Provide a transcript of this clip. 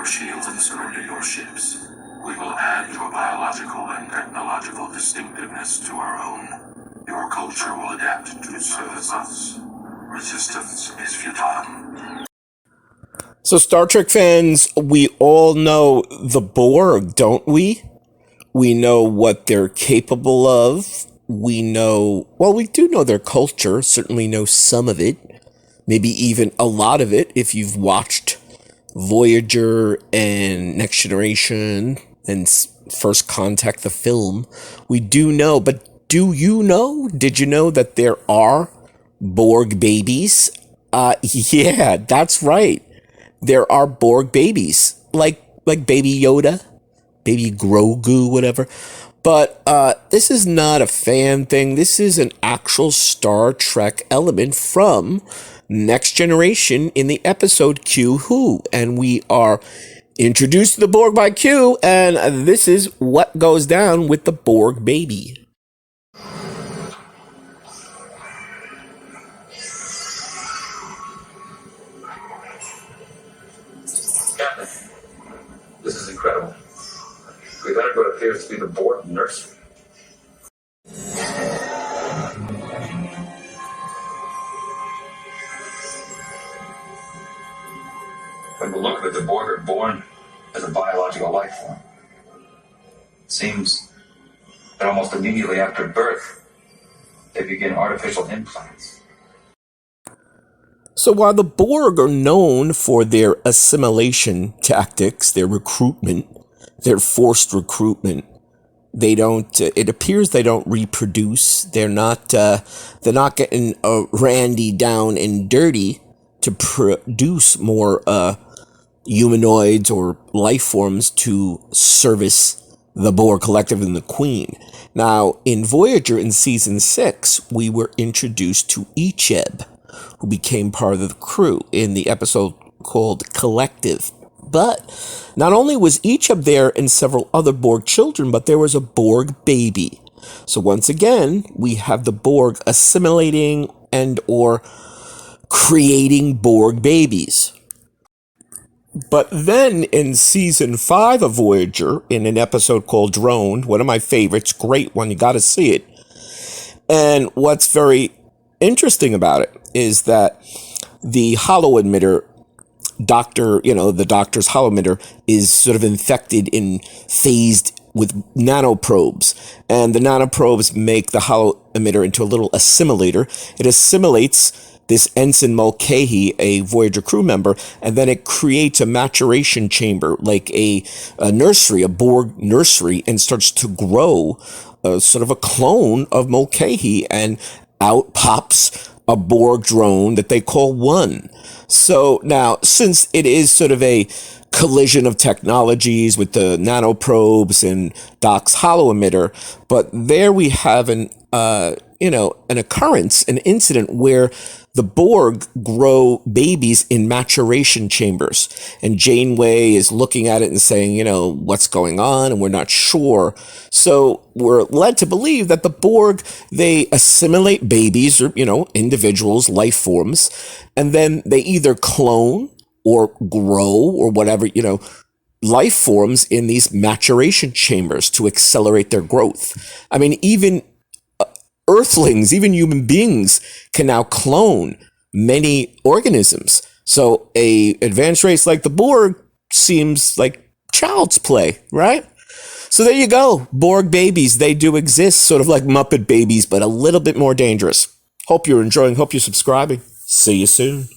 your shields and surrender your ships. We will add your biological and technological distinctiveness to our own. Your culture will adapt to service us. Resistance is futile. So Star Trek fans, we all know the Borg, don't we? We know what they're capable of. We do know their culture, certainly know some of it, maybe even a lot of it if you've watched Voyager and Next Generation and First Contact, the film. We do know, but do you know? Did you know that there are Borg babies? Yeah, that's right. There are Borg babies, like Baby Yoda, Baby Grogu, whatever. But this is not a fan thing. This is an actual Star Trek element from Next Generation in the episode Q Who. And we are introduced to the Borg by Q, and this is what goes down with the Borg baby. Captain, this is incredible. We've entered what appears to be the Borg nursery. From the look of it, the Borg are born as a biological life form. It seems that almost immediately after birth, they begin artificial implants. So while the Borg are known for their assimilation tactics, their recruitment, their forced recruitment, they don't. It appears they don't reproduce. They're not getting randy down and dirty to produce more humanoids or life forms to service the Borg Collective and the Queen. Now, in Voyager in season 6, we were introduced to Icheb, who became part of the crew in the episode called Collective. But not only was Icheb there and several other Borg children, but there was a Borg baby. So once again, we have the Borg assimilating and or creating Borg babies. But then in season 5 of Voyager, in an episode called Drone, one of my favorites, great one, you gotta see it. And what's very interesting about it is that the hollow emitter the doctor's hollow emitter is sort of infected and phased with nanoprobes. And the nanoprobes make the hollow emitter into a little assimilator. It assimilates this Ensign Mulcahy, a Voyager crew member, and then it creates a maturation chamber, like a nursery, a Borg nursery, and starts to grow sort of a clone of Mulcahy, and out pops a Borg drone that they call One. So now, since it is sort of a collision of technologies with the nanoprobes and Doc's hollow emitter, but there we have an occurrence, an incident where the Borg grow babies in maturation chambers, and Janeway is looking at it and saying, what's going on, and we're not sure. So we're led to believe that the Borg, they assimilate babies or, individuals, life forms, and then they either clone or grow or whatever, life forms in these maturation chambers to accelerate their growth. I mean, even Earthlings, even human beings, can now clone many organisms. So a advanced race like the Borg seems like child's play, right? So there you go. Borg babies, they do exist, sort of like Muppet babies, but a little bit more dangerous. Hope you're enjoying. Hope you're subscribing. See you soon.